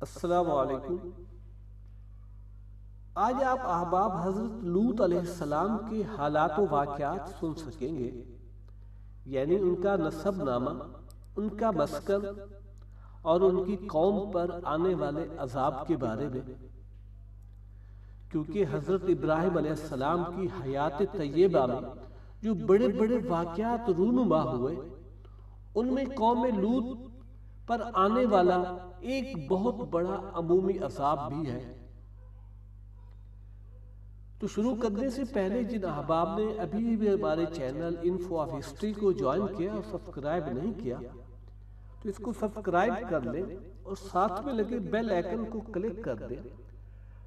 السلام علیکم۔ آج آپ احباب حضرت لوط علیہ السلام کے حالات و واقعات سن سکیں گے، یعنی ان کا نسب نامہ، ان کا مسکن اور ان کی قوم پر آنے والے عذاب کے بارے میں، کیونکہ حضرت ابراہیم علیہ السلام کی حیات طیبہ میں جو بڑے بڑے واقعات رونما ہوئے، ان میں قوم لوط پر آنے والا ایک بہت بڑا عمومی عذاب بھی ہے۔ تو شروع کرنے سے پہلے جن احباب نے ابھی بھی ہمارے چینل انفو آف ہسٹری کو جوائن کیا اور سبسکرائب نہیں کیا تو اس کو سبسکرائب کر لیں اور ساتھ میں لگے بیل آئیکن کو کلک کر دیں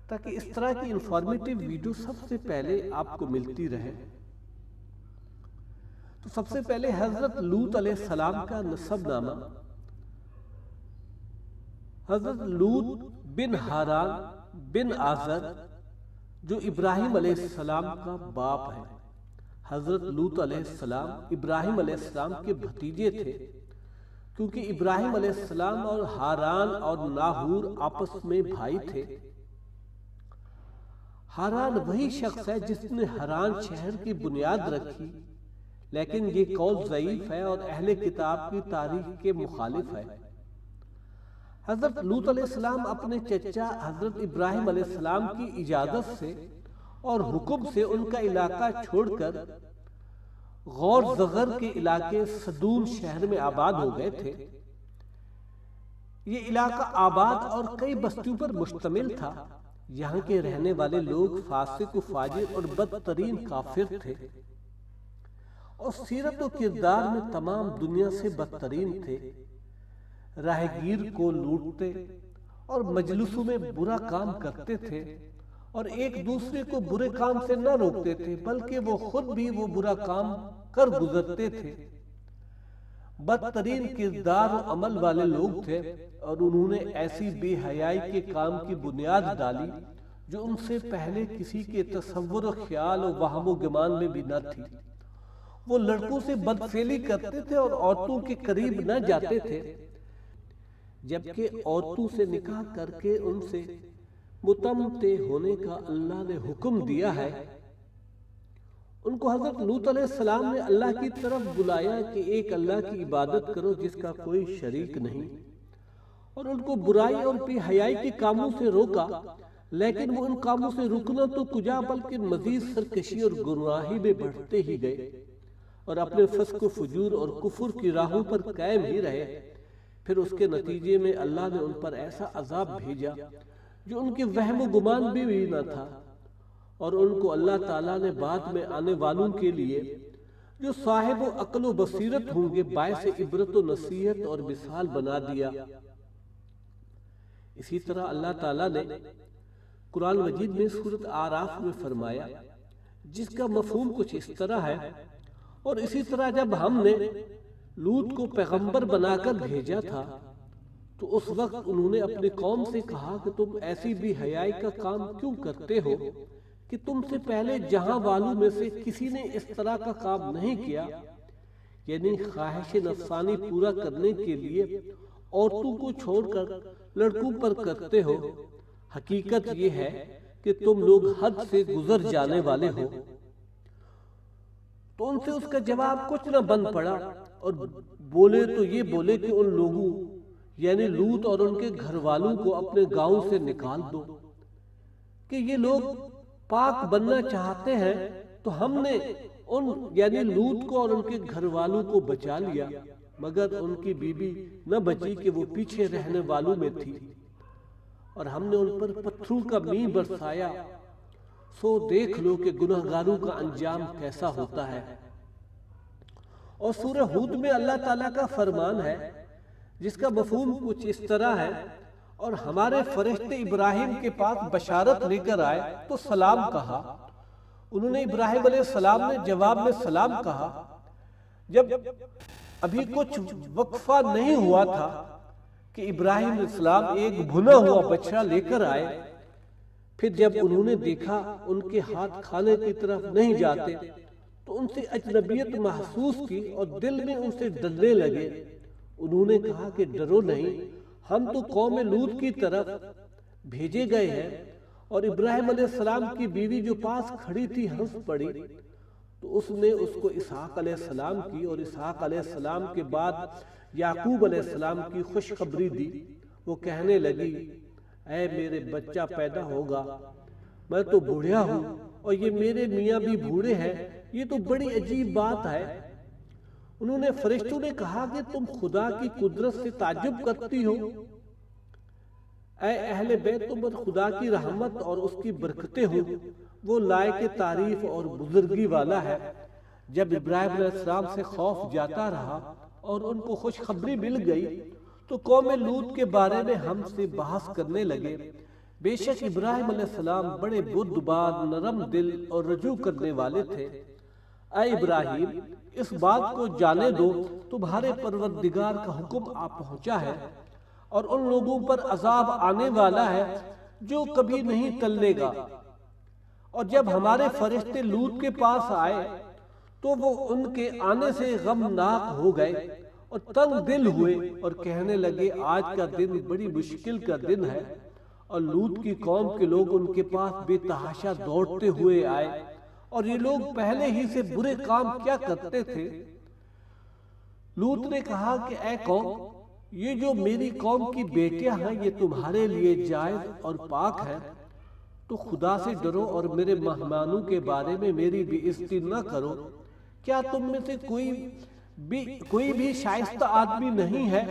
تاکہ اس طرح کی انفارمیٹیو ویڈیو سب سے پہلے آپ کو ملتی رہے۔ تو سب سے پہلے حضرت لوط علیہ السلام کا نسب نامہ۔ حضرت لوط بن حاران بن آزر جو ابراہیم علیہ السلام کا باپ ہے۔ حضرت لوط علیہ السلام ابراہیم علیہ السلام کے بھتیجے تھے، کیونکہ ابراہیم علیہ السلام اور حاران اور ناہور آپس میں بھائی تھے۔ حاران وہی شخص ہے جس نے حران شہر کی بنیاد رکھی، لیکن یہ قول ضعیف ہے اور اہل کتاب کی تاریخ کے مخالف ہے۔ حضرت لوط علیہ السلام اپنے چچا حضرت ابراہیم علیہ السلام کی اجازت سے اور حکم سے ان کا علاقہ چھوڑ کر غور زغر کے علاقے صدوم شہر میں آباد ہو گئے تھے۔ یہ علاقہ آباد اور کئی بستیوں پر مشتمل تھا۔ یہاں کے رہنے والے لوگ فاسق و فاجر اور بدترین کافر تھے اور سیرت و کردار میں تمام دنیا سے بدترین تھے۔ راہگیر کو لوٹتے اور مجلسوں میں برا کام کرتے تھے اور ایک دوسرے کو برے کام سے نہ روکتے تھے بلکہ وہ خود بھی وہ برا کام کر گزرتے تھے۔ بدترین کردار و عمل والے لوگ تھے اور انہوں نے ایسی بے حیائی کے کام کی بنیاد ڈالی جو ان سے پہلے کسی کے تصور و خیال و وہم و گمان میں بھی نہ تھی۔ وہ لڑکوں سے بدفعلی کرتے تھے اور عورتوں کے قریب نہ جاتے تھے، جبکہ عورتوں سے نکاح کر کے ان سے متمتع ہونے کا اللہ نے حکم دیا ہے۔ ان کو حضرت لوط علیہ السلام نے اللہ کی طرف بلایا کہ ایک اللہ کی عبادت کرو جس کا کوئی شریک نہیں، اور ان کو برائی اور بے حیائی کے کاموں سے روکا، لیکن وہ ان کاموں سے رکنا تو کجا بلکہ مزید سرکشی اور گناہی میں بڑھتے ہی گئے اور اپنے فسق و فجور اور کفر کی راہوں پر قائم ہی رہے۔ پھر اس کے نتیجے میں اللہ نے ان پر ایسا عذاب بھیجا جو ان کے وہم و گمان بھی نہ تھا، اور ان کو اللہ تعالیٰ نے بعد میں آنے والوں کے لیے جو صاحب و عقل و بصیرت ہوں گے باعث عبرت و نصیحت اور مثال بنا دیا۔ اسی طرح اللہ تعالیٰ نے قرآن مجید میں سورۃ اعراف میں فرمایا، جس کا مفہوم کچھ اس طرح ہے، اور اسی طرح جب ہم نے لوط کو پیغمبر بنا کر بھیجا تھا تو اس وقت انہوں نے اپنی قوم سے کہا کہ تم ایسی بے حیائی کا کام کیوں کرتے ہو کہ تم سے پہلے جہاں والوں میں سے کسی نے اس طرح کا کام نہیں کیا، یعنی خواہش نفسانی پورا کرنے کے لیے عورتوں کو چھوڑ کر لڑکوں پر کرتے ہو۔ حقیقت یہ ہے کہ تم لوگ حد سے گزر جانے والے ہو۔ تو ان سے اس کا جواب کچھ نہ بن پڑا، اور بولے تو یہ بولے کہ ان لوگوں یعنی لوط اور ان کے گھر والوں کو اپنے گاؤں سے نکال دو، کہ یہ لوگ پاک بننا چاہتے ہیں۔ تو ہم نے ان یعنی لوط کو اور ان کے گھر والوں کو بچا لیا، مگر ان کی بیوی نہ بچی کہ وہ پیچھے رہنے والوں میں تھی، اور ہم نے ان پر پتھروں کا مینہ برسایا۔ سو دیکھ لو کہ گناہگاروں کا انجام کیسا ہوتا ہے۔ اور سورہ ہود میں اللہ تعالیٰ کا فرمان ہے جس کا مفہوم کچھ اس طرح ہے، اور ہمارے فرشتے ابراہیم کے پاس بشارت لے کر آئے تو سلام کہا۔ انہوں نے ابراہیم علیہ السلام نے جواب میں سلام کہا۔ جب ابھی کچھ وقفہ نہیں ہوا تھا کہ ابراہیم علیہ السلام ایک بھنا ہوا بچہ لے کر آئے۔ پھر جب انہوں نے دیکھا ان کے ہاتھ کھانے کی طرف نہیں جاتے تو ان سے اجنبیت محسوس کی اور دل میں ان سے ڈرنے لگے۔ انہوں نے کہا کہ ڈرو نہیں، ہم تو قوم لوط کی طرف بھیجے گئے ہیں۔ اور ابراہیم علیہ السلام کی بیوی جو پاس کھڑی تھی ہنس پڑی، تو اس نے اس کو اسحاق علیہ السلام کی اور اسحاق علیہ السلام کے بعد یعقوب علیہ السلام کی خوشخبری دی۔ وہ کہنے لگی، اے میرے بچہ پیدا ہوگا، میں تو بوڑھا ہوں اور یہ میرے میاں بھی بوڑھے ہیں، یہ تو بڑی عجیب بات ہے۔ انہوں نے فرشتوں نے کہا کہ تم خدا کی قدرت سے تعجب کرتی ہو؟ اے اہل بیت، تم پر خدا کی رحمت اور اس کی برکتیں ہوں، وہ لائق تعریف اور بزرگی والا ہے۔ جب ابراہیم علیہ السلام سے خوف جاتا رہا اور ان کو خوشخبری مل گئی تو قوم لوط کے بارے میں ہم سے بحث کرنے لگے۔ بے شک ابراہیم علیہ السلام بڑے بردبار، نرم دل اور رجوع کرنے والے تھے۔ اے ابراہیم، اس بات کو جانے دو، تمہارے پروردگار کا حکم آ پہنچا ہے اور ان لوگوں پر عذاب آنے والا ہے جو کبھی نہیں ٹلنے گا۔ اور جب ہمارے فرشتے لوط کے پاس آئے تو وہ ان کے آنے سے غمناک ہو گئے اور تنگ دل ہوئے اور کہنے لگے، آج کا دن بڑی مشکل کا دن ہے۔ اور لوط کی قوم کے لوگ ان کے پاس بے تحاشا دوڑتے ہوئے آئے، اور یہ لوگ پہلے ہی سے برے کام کیا کرتے تھے۔ لوط نے کہا کہ اے قوم، یہ جو میری قوم کی بیٹیاں ہیں یہ تمہارے لیے جائز اور پاک ہے، تو خدا سے ڈرو اور میرے مہمانوں کے بارے میں میری بے عزتی نہ کرو۔ کیا تم میں سے کوئی بھی شائستہ آدمی نہیں ہے؟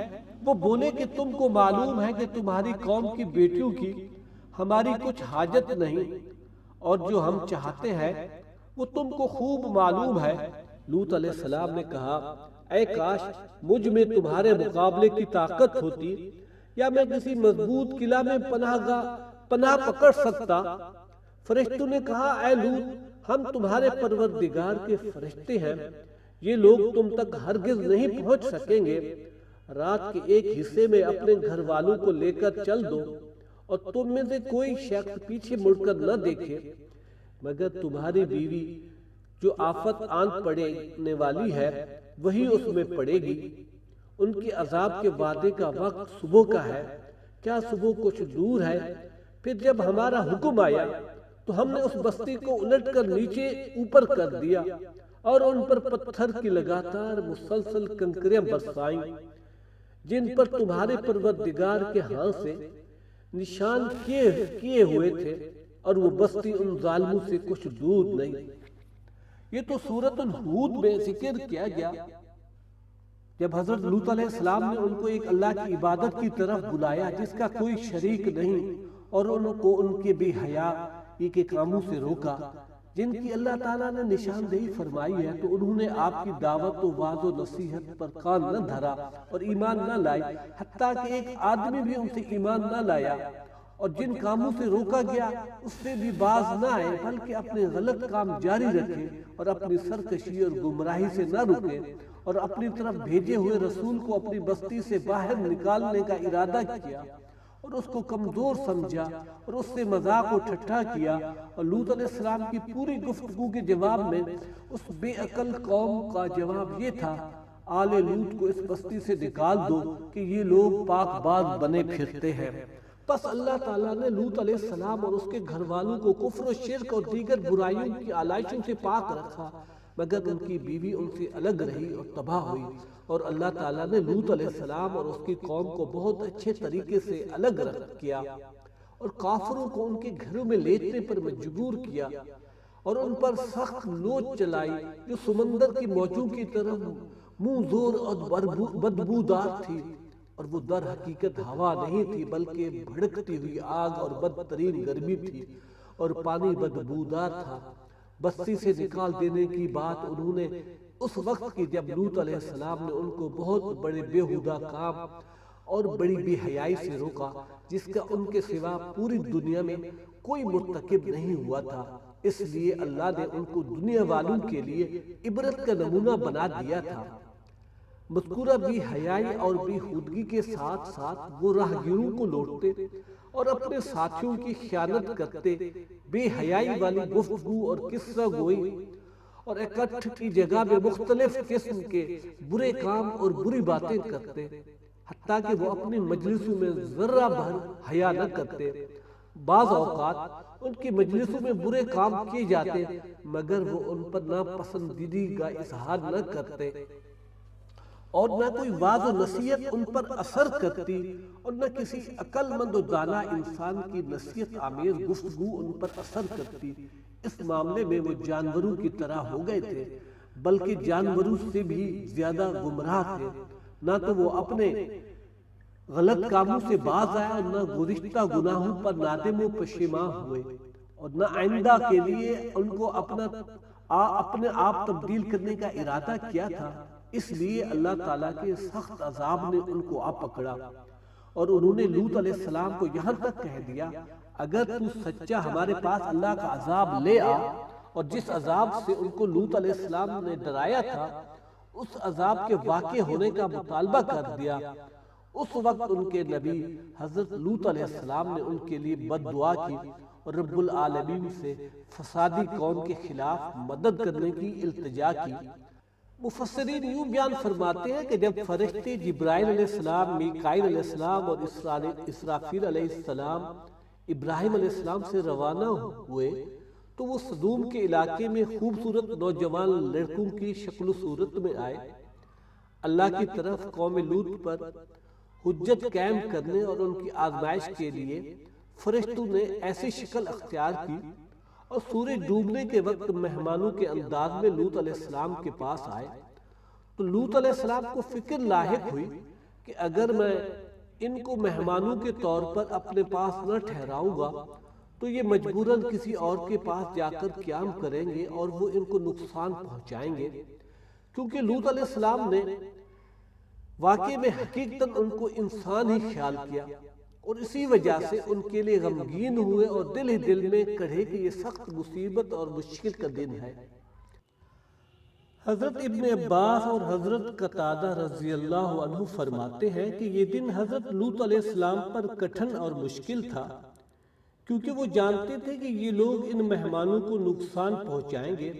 وہ بولے کہ تم کو معلوم ہے کہ تمہاری قوم کی بیٹیوں کی ہماری کچھ حاجت نہیں، اور جو ہم چاہتے ہیں وہ تم کو خوب معلوم ہے۔ لوط علیہ السلام نے کہا، اے کاش مجھ میں تمہارے مقابلے کی طاقت ہوتی، یا میں کسی مضبوط قلعہ میں پناہ پکڑ سکتا۔ فرشتوں نے کہا، اے لوط، ہم تمہارے پروردگار کے فرشتے ہیں، یہ لوگ تم تک ہرگز نہیں پہنچ سکیں گے۔ رات کے ایک حصے میں اپنے گھر والوں کو لے کر چل دو، اور تم میں سے کوئی شخص پیچھے مڑ کر نہ دیکھے، مگر تمہاری بیوی جو آفت آن پڑنے والی ہے وہی اس میں پڑے گی۔ ان کے عذاب کے وعدے کا وقت صبح کا ہے، کیا صبح کچھ دور ہے؟ پھر جب ہمارا حکم آیا تو ہم نے اس بستی کو الٹ کر نیچے اوپر کر دیا اور ان پر پتھر کی لگاتار مسلسل کنکریاں برسائیں، جن پر تمہارے پروردگار کے ہاں سے نشان کیے ہوئے تھے، اور وہ بستی ان ظالموں سے کچھ دور نہیں۔ یہ تو سورۃ ہود میں ذکر کیا گیا جب حضرت لوط علیہ السلام نے ان کو ایک اللہ کی عبادت کی طرف بلایا جس کا کوئی شریک نہیں، اور ان کو ان کے بے حیائی کے کاموں سے روکا جن کی اللہ تعالیٰ نے نشاندہی فرمائی ہے، تو انہوں نے آپ کی دعوت و وعظ و نصیحت پر کان نہ دھرا اور ایمان نہ لائے، حتیٰ کہ ایک آدمی بھی ان سے ایمان نہ لایا۔ اور جن کاموں سے روکا گیا اس سے بھی باز نہ آئے، بلکہ اپنے غلط کام جاری رکھے اور اپنی سرکشی اور گمراہی سے نہ رکے، اور اپنی طرف بھیجے ہوئے رسول کو اپنی بستی سے باہر نکالنے کا ارادہ کیا اور اس کو کمزور سمجھا اور اس سے مذاق و ٹھٹھا کیا۔ اور لوط علیہ السلام کی پوری گفتگو کے جواب میں اس بے عقل قوم کا جواب یہ تھا، آل لوط کو اس بستی سے نکال دو کہ یہ لوگ پاک باز بنے پھرتے ہیں۔ پس اللہ تعالیٰ نے لوط علیہ السلام اور اس کے گھر والوں کو کفر و شرک اور دیگر برائیوں کی آلائشوں سے پاک رکھا، مگر ان کی بیوی ان سے الگ رہی اور تباہ ہوئی۔ اور اللہ تعالیٰ نے لوط علیہ السلام اور اس کی قوم کو بہت اچھے طریقے سے الگ کیا اور کافروں کو ان کے گھروں میں لیٹنے پر مجبور کیا اور ان پر سخت لوچ چلائی جو سمندر کی موجوں کی طرح منہ زور اور بدبودار تھی، اور وہ در حقیقت ہوا نہیں تھی بلکہ بھڑکتی ہوئی آگ اور بدترین گرمی تھی، اور پانی بدبودار تھا۔ بستی سے نکال دینے کی بات انہوں نے اس وقت کی جب لوط علیہ السلام نے ان کو بہت بڑے بےہودہ کام اور بڑی بے حیائی سے روکا جس کا ان کے سوا پوری دنیا میں کوئی مرتکب نہیں ہوا تھا۔ اس لیے اللہ نے ان کو دنیا والوں کے لیے عبرت کا نمونہ بنا دیا تھا۔ مذکورہ بے حیائی اور بے ہودگی کے ساتھ ساتھ وہ راہگیروں کو لوٹتے اور اپنے ساتھیوں کی خیانت کرتے، بے حیائی والی گفتگو اور قصہ گوئی اور اکٹھ کی جگہ میں مختلف قسم کے برے کام اور بری باتیں کرتے، حتیٰ کہ وہ اپنی مجلسوں میں ذرہ بھر حیا نہ کرتے۔ بعض اوقات ان کی مجلسوں میں برے کام کیے جاتے مگر وہ ان پر ناپسندیدگی کا اظہار نہ کرتے، اور نہ کوئی واعظ و نصیحت ان پر اثر کرتی، اور نہ کسی عقل مند و دانا انسان کی نصیحت آمیز گفتگو ان پر اثر کرتی۔ اس معاملے میں وہ جانوروں کی طرح ہو گئے تھے، بلکہ جانوروں سے بھی زیادہ گمراہ تھے۔ نہ تو وہ اپنے غلط کاموں سے باز آئے، اور نہ گزشتہ گناہوں پر نادم و پشیمان ہوئے، اور نہ آئندہ کے لیے ان کو اپنے آپ تبدیل کرنے کا ارادہ کیا تھا۔ اس لیے اللہ تعالیٰ کے سخت عذاب نے ان کو آ پکڑا، اور انہوں نے لوط علیہ السلام کو یہاں تک کہہ دیا، اگر تو سچا ہمارے پاس اللہ کا عذاب لے آ۔ اور جس عذاب سے ان کو لوط علیہ السلام نے ڈرایا تھا، اس عذاب کے واقع ہونے کا مطالبہ کر دیا۔ اس وقت ان کے نبی حضرت لوط علیہ السلام نے ان کے لیے بد دعا کی اور رب العالمین سے فسادی قوم کے خلاف مدد کرنے کی التجا کی۔ مفسرین یوں بیان فرماتے ہیں کہ جب فرشتے جبرائیل علیہ السلام، میکائیل علیہ السلام اور اسرافیل علیہ السلام ابراہیم علیہ السلام سے روانہ ہوئے تو وہ سدوم کے علاقے میں خوبصورت نوجوان لڑکوں کی شکل و صورت میں آئے۔ اللہ کی طرف قوم لوط پر حجت قائم کرنے اور ان کی آزمائش کے لیے فرشتوں نے ایسی شکل اختیار کی، اور سورج ڈوبنے کے وقت مہمانوں کے انداز میں لوط علیہ السلام کے پاس آئے۔ تو لوط علیہ السلام کو فکر لاحق ہوئی کہ اگر میں ان کو مہمانوں کے طور پر اپنے پاس نہ ٹھہراؤں گا تو یہ مجبوراً کسی اور کے پاس جا کر قیام کریں گے اور وہ ان کو نقصان پہنچائیں گے، کیونکہ لوط علیہ السلام نے واقعی میں حقیقتاً ان کو انسان ہی خیال کیا، اور اسی وجہ سے ان کے لیے غمگین ہوئے اور دل ہی دل میں کڑھے کہ یہ سخت مصیبت اور مشکل کا دن ہے۔ حضرت ابن عباس اور حضرت قتادہ رضی اللہ عنہ فرماتے ہیں کہ یہ دن حضرت لوط علیہ السلام پر کٹھن اور مشکل تھا، کیونکہ وہ جانتے تھے کہ یہ لوگ ان مہمانوں کو نقصان پہنچائیں گے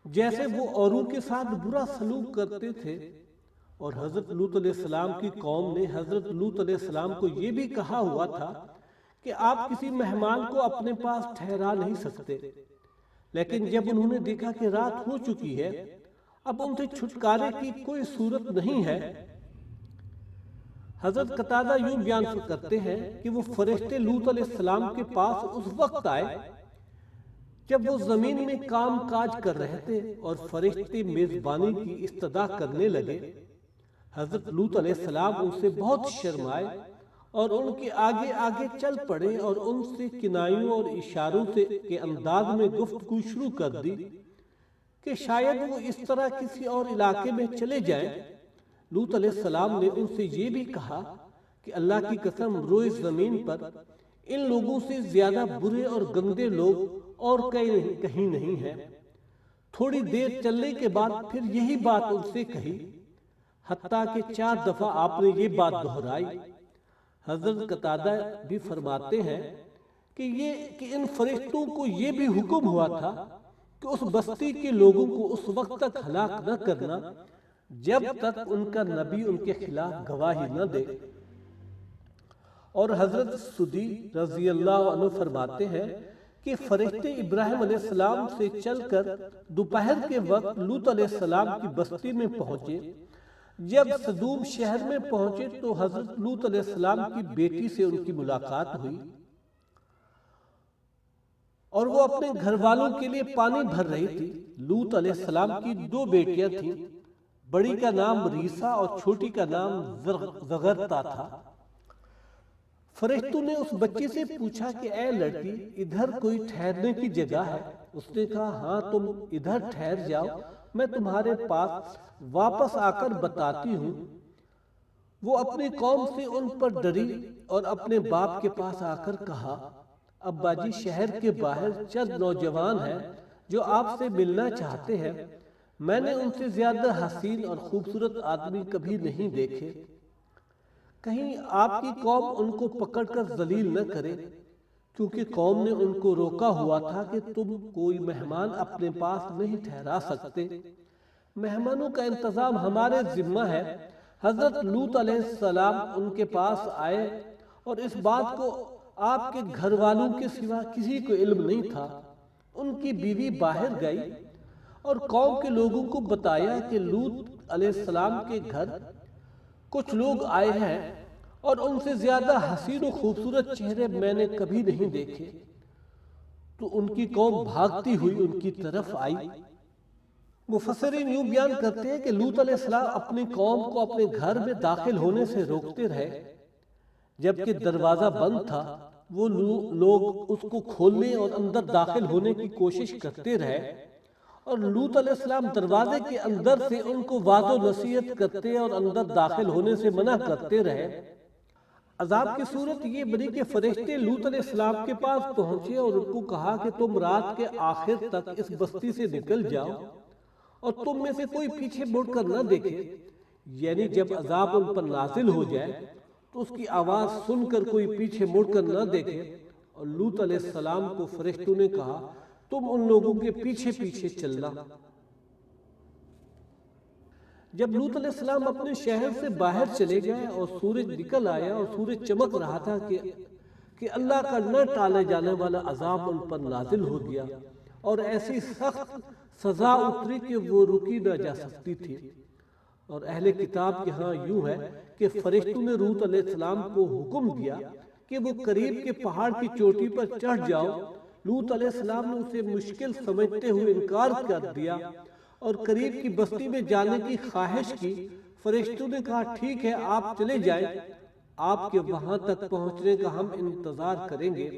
جیسے وہ اوروں کے ساتھ برا سلوک کرتے تھے۔ اور حضرت لوط علیہ السلام کی قوم نے حضرت لوط علیہ السلام کو یہ بھی کہا ہوا تھا کہ آپ کسی مہمان کو اپنے پاس ٹھہرا نہیں سکتے، لیکن جب انہوں نے دیکھا کہ رات ہو چکی ہے، اب ان سے چھٹکارے کی کوئی صورت نہیں ہے۔ حضرت قتادہ یوں بیان کرتے ہیں کہ وہ فرشتے لوط علیہ السلام کے پاس اس وقت آئے جب وہ زمین میں کام کاج کر رہے تھے، اور فرشتے میزبانی کی استدعا کرنے لگے۔ حضرت لوط علیہ السلام ان سے بہت شرمائے اور ان کے آگے آگے چل پڑے اور ان سے کنایوں اور اشاروں کے انداز میں گفتگو شروع کر دی کہ شاید وہ اس طرح کسی اور علاقے میں چلے جائیں۔ لوط علیہ السلام نے ان سے یہ بھی کہا کہ اللہ کی قسم روئے زمین پر ان لوگوں سے زیادہ برے اور گندے لوگ اور کہیں نہیں ہیں۔ تھوڑی دیر چلنے کے بعد پھر یہی بات ان سے کہی، حتیٰ کہ 4 دفعہ آپ نے یہ بات دہرائی۔ حضرت قتادہ بھی فرماتے ہیں کہ ان فرشتوں کو یہ بھی حکم ہوا تھا کہ اس بستی کے لوگوں کو اس وقت تک ہلاک نہ کرنا جب تک ان کا نبی ان کے خلاف گواہی نہ دے۔ اور حضرت سدی رضی اللہ عنہ فرماتے ہیں کہ فرشتے ابراہیم علیہ السلام سے چل کر دوپہر کے وقت لوط علیہ السلام کی بستی میں پہنچے۔ جب سدوم شہر میں پہنچے تو حضرت لوط علیہ السلام کی بیٹی سے ان کی ملاقات ہوئی، اور وہ اپنے گھر والوں کے لیے پانی بھر رہی تھی۔ لوط علیہ السلام کی 2 بیٹیاں تھیں، بڑی کا نام ریسا اور چھوٹی کا نام زغرتا تھا۔ فرشتوں نے اس بچی سے پوچھا کہ اے لڑکی، ادھر کوئی ٹھہرنے کی جگہ ہے؟ اس نے کہا ہاں، تم ادھر ٹھہر جاؤ، میں تمہارے پاس واپس آ کر بتاتی ہوں۔ وہ اپنی قوم سے ان پر ڈری اور اپنے باپ کے پاس آ کر کہا، ابا جی، شہر کے باہر چند نوجوان ہیں جو آپ سے ملنا چاہتے ہیں۔ میں نے ان سے زیادہ حسین اور خوبصورت آدمی کبھی نہیں دیکھے۔ کہیں آپ کی قوم ان کو پکڑ کر ذلیل نہ کرے، کیونکہ قوم نے ان کو روکا ہوا تھا کہ تم کوئی مہمان اپنے پاس نہیں ٹھہرا سکتے۔ مہمانوں کا انتظام ہمارے ذمہ ہے، حضرت لوط علیہ السلام ان کے پاس آئے اور اس بات کو آپ کے گھر والوں کے سوا کسی کو علم نہیں تھا۔ ان کی بیوی باہر گئی اور قوم کے لوگوں کو بتایا کہ لوط علیہ السلام کے گھر کچھ لوگ آئے ہیں اور ان سے زیادہ حسین و خوبصورت چہرے میں نے کبھی نہیں دیکھے۔ تو ان کی قوم بھاگتی ہوئی ان کی طرف آئی۔ مفسرین یوں بیان کرتے ہیں کہ لوط علیہ السلام اپنی قوم کو اپنے گھر میں داخل ہونے سے روکتے رہے، جبکہ دروازہ بند تھا۔ وہ لوگ اس کو کھولنے اور اندر داخل ہونے کی کوشش کرتے رہے، اور لوط علیہ السلام دروازے کے اندر سے ان کو واضح نصیحت کرتے اور اندر داخل ہونے سے منع کرتے رہے۔ عذاب کی صورت یہ بنی کہ فرشتے لوط علیہ السلام کے پاس پہنچے اور ان کو کہا کہ تم رات کے آخر تک اس بستی سے نکل جاؤ اور تم میں سے کوئی پیچھے مڑ کر نہ دیکھے، یعنی جب عذاب ان پر نازل ہو جائے تو اس کی آواز سن کر کوئی پیچھے مڑ کر نہ دیکھے۔ اور لوط علیہ السلام کو فرشتوں نے کہا تم ان لوگوں کے پیچھے پیچھے چلنا۔ جب لوط علیہ السلام اپنے شہر سے باہر چلے گئے اور سورج نکل آیا اور سورج چمک رہا تھا کہ اللہ کا نہ ٹالے جانے والا عذاب ان پر نازل ہو گیا اور ایسی سخت سزا اتری کہ وہ روکی نہ جا سکتی تھی۔ اور اہل کتاب یہاں یوں ہے کہ فرشتوں نے لوط علیہ السلام کو حکم دیا کہ وہ قریب کے پہاڑ کی چوٹی پر چڑھ جاؤ۔ لوط علیہ السلام نے اسے مشکل سمجھتے ہوئے انکار کر دیا اور قریب کی بستی میں جانے کی خواہش کی۔ فرشتوں نے کہا ٹھیک ہے آپ چلے جائیں، آپ کے وہاں تک پہنچنے کا ہم انتظار کریں گے۔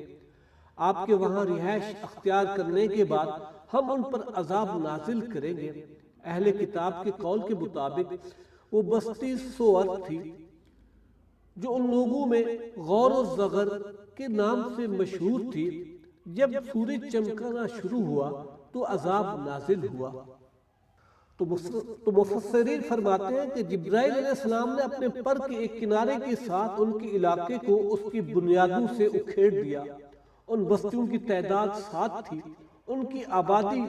آپ کے وہاں رہائش اختیار کرنے کے بعد ہم ان پر عذاب نازل کریں گے۔ اہل کتاب کے قول کے مطابق وہ بستی سوار تھی جو ان لوگوں میں غور و زغر کے نام سے مشہور تھی۔ جب سورج چمکنا شروع ہوا تو عذاب نازل ہوا۔ تو مفسرین فرماتے ہیں کہ جبرائیل علیہ السلام نے اپنے پر کے ایک کنارے کے ساتھ ان کے علاقے کو اس کی بنیادوں سے اکھیڑ دیا۔ ان بستیوں کی تعداد 7 تھی۔ ان کی آبادی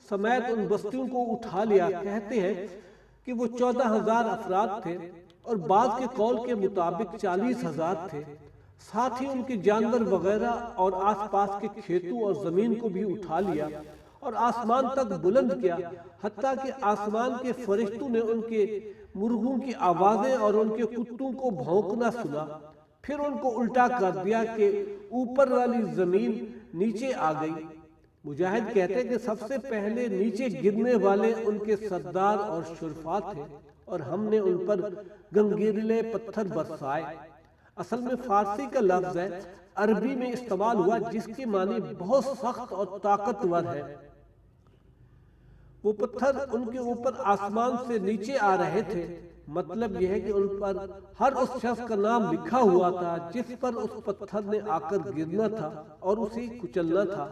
سمیت ان بستیوں کو اٹھا لیا۔ کہتے ہیں کہ وہ 14,000 افراد تھے اور بعض کے قول کے مطابق 40,000 تھے۔ ساتھ ہی ان کے جانور وغیرہ اور آس پاس کے کھیتوں اور زمین کو بھی اٹھا لیا اور آسمان تک بلند کیا، حتیٰ کہ آسمان کے فرشتوں نے ان کے مرغوں کی آوازیں اور ان کے کتوں کو بھونکنا سنا۔ پھر ان کو الٹا کر دیا کہ اوپر والی زمین نیچے آ گئی۔ مجاہد کہتے ہیں کہ سب سے پہلے نیچے گرنے والے ان کے سردار اور شرفا تھے اور ہم نے ان پر گنگریلے پتھر برسائے۔ اصل میں فارسی کا لفظ ہے، عربی میں استعمال ہوا جس کی معنی بہت سخت اور طاقتور ہے۔ وہ پتھر ان کے اوپر آسمان سے نیچے آ رہے تھے۔ مطلب یہ ہے کہ ان پر ہر اس شخص کا نام لکھا ہوا تھا جس پر اس پتھر نے آ کر گرنا تھا اور اسے کچلنا تھا۔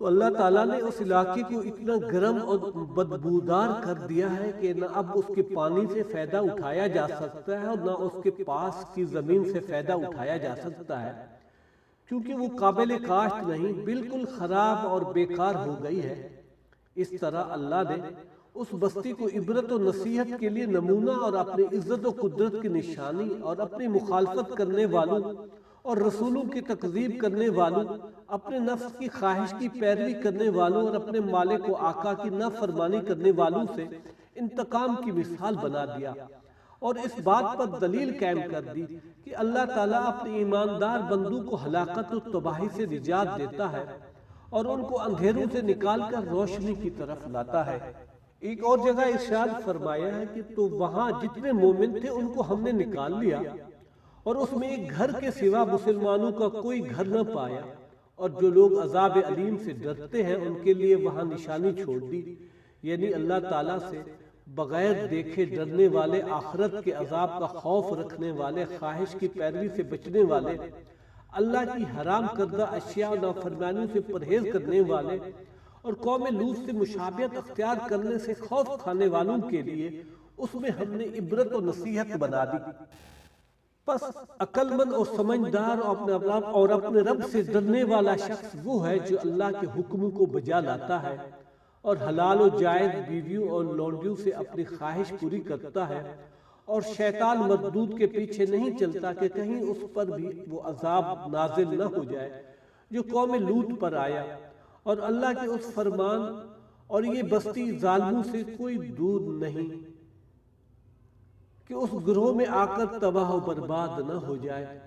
تو اللہ تعالیٰ نے اس علاقے کو اتنا گرم اور بدبودار کر دیا ہے کہ نہ اب اس کے پانی سے فائدہ اٹھایا جا سکتا ہے اور نہ اس کے پاس کی زمین سے فائدہ اٹھایا جا سکتا ہے، کیونکہ وہ قابل کاشت نہیں، بالکل خراب اور بیکار ہو گئی ہے۔ اس طرح اللہ نے اس بستی کو عبرت و نصیحت کے لیے نمونہ اور اپنی عزت و قدرت کی نشانی اور اپنی مخالفت کرنے والوں اور رسولوں کی تکذیب کرنے والوں، اپنے نفس کی خواہش کی پیروی کرنے والوں اور اپنے مالک و آقا کی نافرمانی کرنے والوں سے انتقام کی مثال بنا دیا، اور اس بات پر دلیل قائم کر دی کہ اللہ تعالیٰ اپنے ایماندار بندوں کو ہلاکت و تباہی سے نجات دیتا ہے اور ان کو اندھیروں سے نکال کر روشنی کی طرف لاتا ہے۔ ایک اور جگہ ارشاد فرمایا ہے کہ تو وہاں جتنے مومن تھے ان کو ہم نے نکال لیا اور اس میں ایک گھر کے سوا مسلمانوں کا کوئی گھر نہ پایا، اور جو لوگ عذاب علیم سے ڈرتے ہیں ان کے لیے وہاں نشانی چھوڑ دی، یعنی اللہ تعالیٰ سے بغیر دیکھے ڈرنے والے، آخرت کے عذاب کا خوف رکھنے والے، خواہش کی پیروی سے بچنے والے، اللہ کی حرام کردہ اشیاء و نافرمانیوں سے پرہیز کرنے والے، اور قوم لوط سے مشابہت اختیار کرنے سے خوف کھانے والوں کے لیے اس میں ہم نے عبرت و نصیحت بنا دی۔ پس عقل مند اور سمجھدار اور اپنے رب سے ڈرنے والا شخص وہ ہے جو اللہ کے حکموں کو بجا لاتا ہے اور حلال و جائز بیویوں اور لونڈیوں سے اپنی خواہش پوری کرتا ہے، اور شیطان مردود کے پیچھے نہیں چلتا کہ کہیں اس پر بھی وہ عذاب نازل نہ ہو جائے جو قوم لوط پر آیا، اور اللہ کے اس فرمان اور یہ بستی ظالموں سے کوئی دور نہیں کہ اس گروہ میں آ کر تباہ و برباد نہ ہو جائے۔